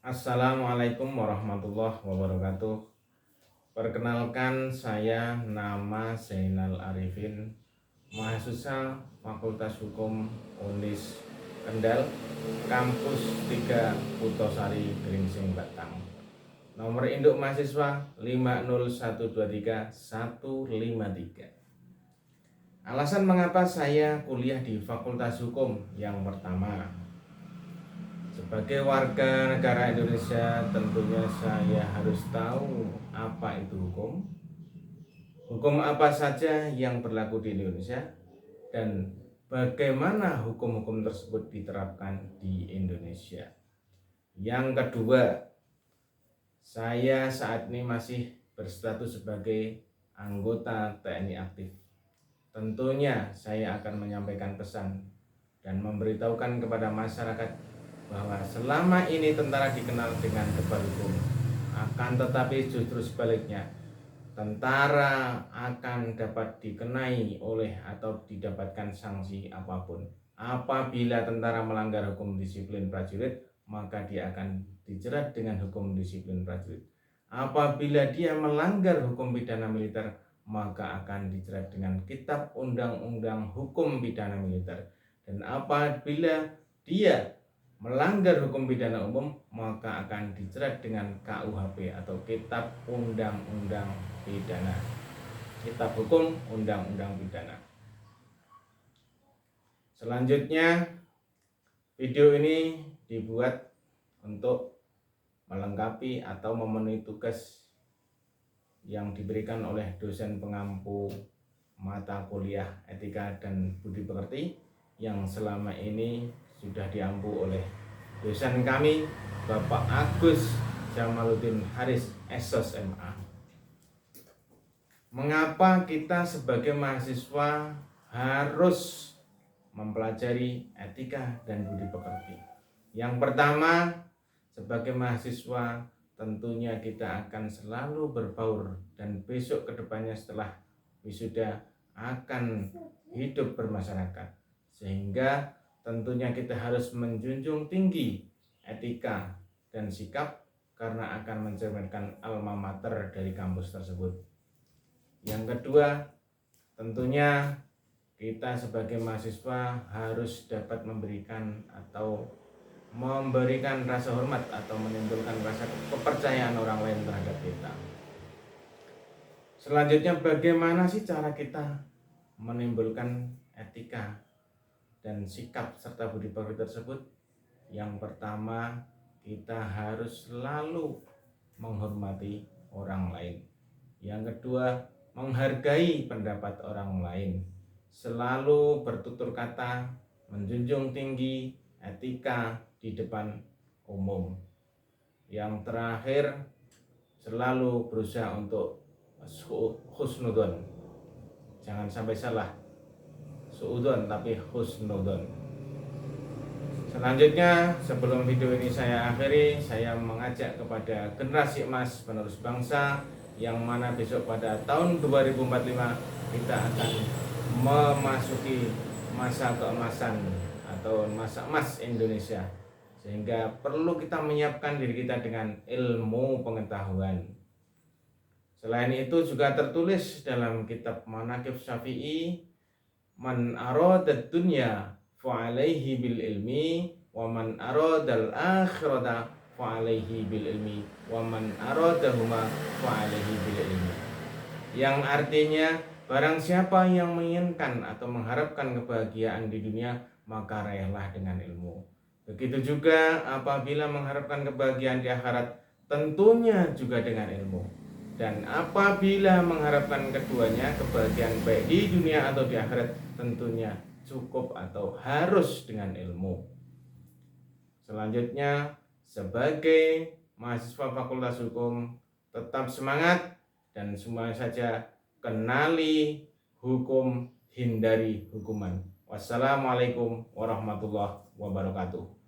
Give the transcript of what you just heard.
Assalamualaikum warahmatullahi wabarakatuh. Perkenalkan, saya nama Zainal Arifin, mahasiswa Fakultas Hukum Unis Kendal, Kampus 3 Putosari, Gringsing, Batang. Nomor induk mahasiswa 50123 153. Alasan mengapa saya kuliah di Fakultas Hukum: yang pertama, sebagai warga negara Indonesia, tentunya saya harus tahu apa itu hukum, hukum apa saja yang berlaku di Indonesia, dan bagaimana hukum-hukum tersebut diterapkan di Indonesia. Yang kedua, saya saat ini masih berstatus sebagai anggota TNI aktif. Tentunya saya akan menyampaikan pesan dan memberitahukan kepada masyarakat bahwa selama ini tentara dikenal dengan kebal hukum, akan tetapi justru sebaliknya, tentara akan dapat dikenai oleh atau didapatkan sanksi apapun. Apabila tentara melanggar hukum disiplin prajurit, maka dia akan dijerat dengan hukum disiplin prajurit. Apabila dia melanggar hukum pidana militer, maka akan dijerat dengan Kitab Undang-Undang Hukum Pidana Militer. Dan apabila dia melanggar hukum pidana umum, maka akan dijerat dengan KUHP atau Kitab Undang-Undang Pidana, Kitab Hukum Undang-Undang Pidana. Selanjutnya, video ini dibuat untuk melengkapi atau memenuhi tugas yang diberikan oleh dosen pengampu mata kuliah Etika dan Budi Pekerti yang selama ini sudah diampu oleh dosen kami, Bapak Agus Jamaluddin Haris, SOS MA. Mengapa kita sebagai mahasiswa harus mempelajari etika dan budi pekerti? Yang pertama, sebagai mahasiswa tentunya kita akan selalu berbaur dan besok kedepannya setelah wisuda akan hidup bermasyarakat, sehingga tentunya kita harus menjunjung tinggi etika dan sikap karena akan mencerminkan alma mater dari kampus tersebut. Yang kedua, tentunya kita sebagai mahasiswa harus dapat memberikan rasa hormat atau menimbulkan rasa kepercayaan orang lain terhadap kita. Selanjutnya, bagaimana sih cara kita menimbulkan etika dan sikap serta budi pekerti tersebut? Yang pertama, kita harus selalu menghormati orang lain. Yang kedua, menghargai pendapat orang lain. Selalu bertutur kata, menjunjung tinggi etika di depan umum. Yang terakhir, selalu berusaha untuk husnudon. Jangan sampai salah, suudon tapi husnudon. Selanjutnya, sebelum video ini saya akhiri, saya mengajak kepada generasi emas penerus bangsa, yang mana besok pada tahun 2045 kita akan memasuki masa keemasan atau masa emas Indonesia, sehingga perlu kita menyiapkan diri kita dengan ilmu pengetahuan. Selain itu juga tertulis dalam kitab Manaqib Syafi'i, man aradad dunya fa'alaihi bil ilmi wa man aradal akhirata fa'alaihi bil ilmi wa man aradahuma fa'alaihi bil ilmi. Yang artinya, barang siapa yang menginginkan atau mengharapkan kebahagiaan di dunia, maka raihlah dengan ilmu. Begitu juga apabila mengharapkan kebahagiaan di akhirat, tentunya juga dengan ilmu. Dan apabila mengharapkan keduanya, kebahagiaan baik di dunia atau di akhirat, tentunya cukup atau harus dengan ilmu. Selanjutnya, sebagai mahasiswa Fakultas Hukum, tetap semangat dan semuanya saja kenali hukum, hindari hukuman. Wassalamualaikum warahmatullahi wabarakatuh.